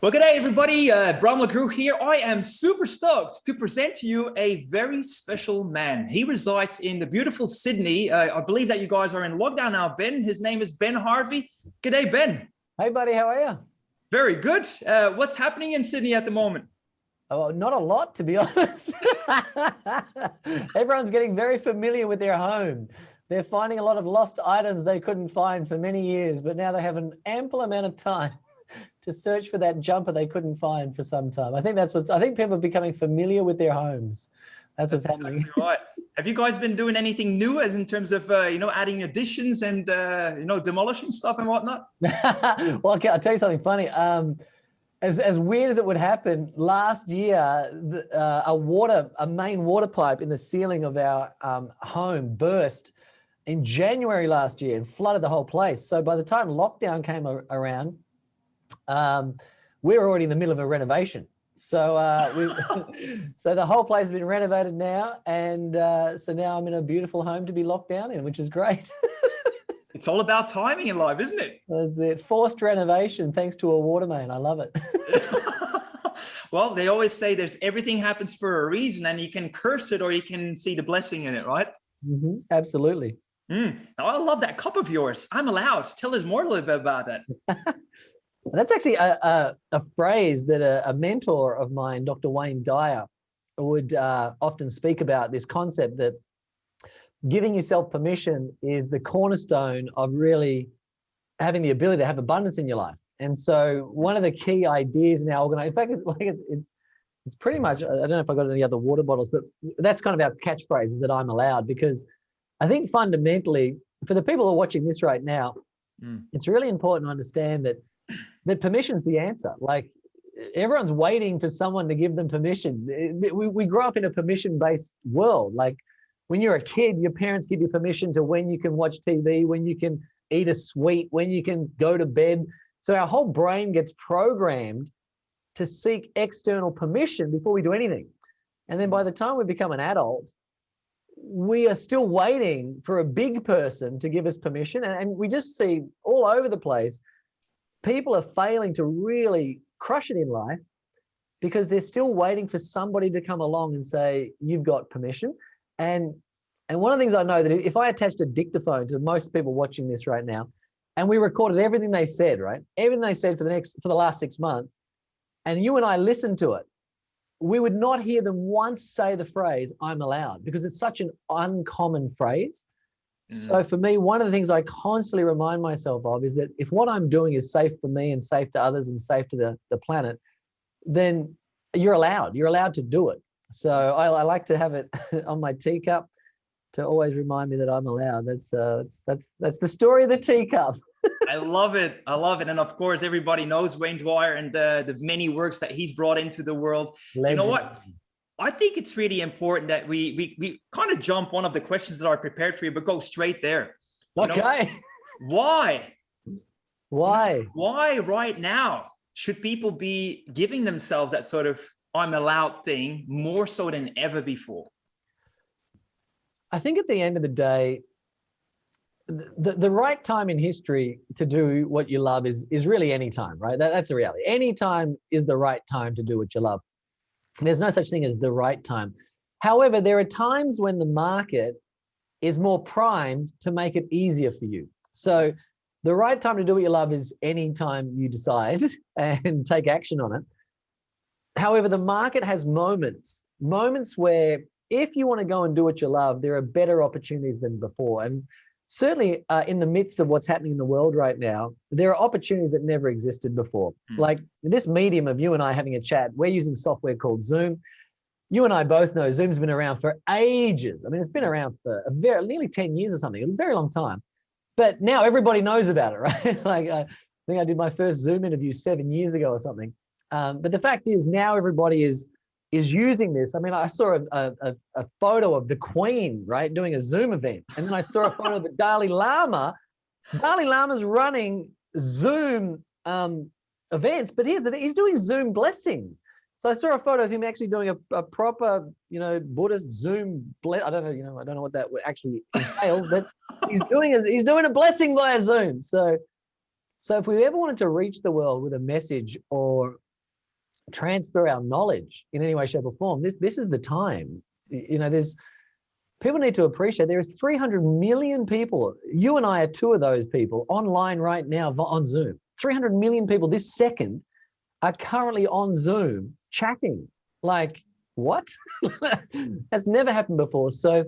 Well, good day, everybody. Bram LeGroux here. I am super stoked to present to you a very special man. He resides in the beautiful Sydney. I believe that you guys are in lockdown now, Ben. His name is Ben Harvey. Good day, Ben. Hey, buddy. How are you? Very good. What's happening in Sydney at the moment? Oh, not a lot, to be honest. Everyone's getting very familiar with their home. They're finding a lot of lost items they couldn't find for many years, but now they have an ample amount of time to search for that jumper they couldn't find for some time. I think people are becoming familiar with their homes. That's what's happening. Exactly right. Have you guys been doing anything new as in terms of, adding additions and, demolishing stuff and whatnot? Well, okay, I'll tell you something funny. As weird as it would happen, last year, a main water pipe in the ceiling of our home burst in January last year and flooded the whole place. So by the time lockdown came around, we were already in the middle of a renovation. So so the whole place has been renovated now, and so now I'm in a beautiful home to be locked down in, which is great. It's all about timing in life, isn't it? That's it. Forced renovation thanks to a water main. I love it. Well, they always say everything happens for a reason, and you can curse it or you can see the blessing in it, right? Mm-hmm. Absolutely. Now, I love that cup of yours. I'm allowed. Tell us more a little bit about that. That's actually a phrase that a mentor of mine, Dr. Wayne Dyer, would often speak about, this concept that giving yourself permission is the cornerstone of really having the ability to have abundance in your life. And so one of the key ideas in our organization, in fact, it's pretty much, I don't know if I got any other water bottles, but that's kind of our catchphrase, is that I'm allowed, because I think fundamentally, for the people who are watching this right now, it's really important to understand that permission's the answer. Like, everyone's waiting for someone to give them permission. We grow up in a permission-based world. Like, when you're a kid, your parents give you permission to when you can watch TV, when you can eat a sweet, when you can go to bed. So our whole brain gets programmed to seek external permission before we do anything. And then by the time we become an adult, we are still waiting for a big person to give us permission. And we just see all over the place, people are failing to really crush it in life because they're still waiting for somebody to come along and say, you've got permission. And one of the things I know, that if I attached a dictaphone to most people watching this right now, and we recorded everything they said, right? Everything they said for the last 6 months, and you and I listened to it, we would not hear them once say the phrase, I'm allowed, because it's such an uncommon phrase. So for me, one of the things I constantly remind myself of is that if what I'm doing is safe for me and safe to others and safe to the planet, then you're allowed to do it. So I like to have it on my teacup to always remind me that I'm allowed. That's the story of the teacup. I love it. And of course, everybody knows Wayne Dwyer and the many works that he's brought into the world. Legend. You know what? I think it's really important that we kind of jump one of the questions that are prepared for you, but go straight there. Okay. Why? Why right now should people be giving themselves that sort of I'm allowed thing more so than ever before? I think at the end of the day, the right time in history to do what you love is really any time, right? That's the reality. Any time is the right time to do what you love. There's no such thing as the right time. However, there are times when the market is more primed to make it easier for you. So the right time to do what you love is any time you decide and take action on it. However, the market has moments where if you want to go and do what you love, there are better opportunities than before. And certainly in the midst of what's happening in the world right now, there are opportunities that never existed before. Like this medium of you and I having a chat, we're using software called Zoom. You and I both know Zoom's been around for ages. I mean, it's been around for nearly 10 years or something, a very long time. But now everybody knows about it, right? Like I think I did my first Zoom interview 7 years ago or something. But the fact is now everybody is using this. I mean, I saw a photo of the Queen, right, doing a Zoom event. And then I saw a photo of the Dalai Lama. Dalai Lama's running Zoom events, but he's doing Zoom blessings. So I saw a photo of him actually doing a proper, Buddhist Zoom. I don't know what that actually entails, but he's doing a blessing via Zoom. So if we ever wanted to reach the world with a message or transfer our knowledge in any way, shape, or form, this is the time. You know, there's people need to appreciate there is 300 million people. You and I are two of those people online right now on Zoom. 300 million people this second are currently on Zoom chatting. Like, what? That's never happened before. So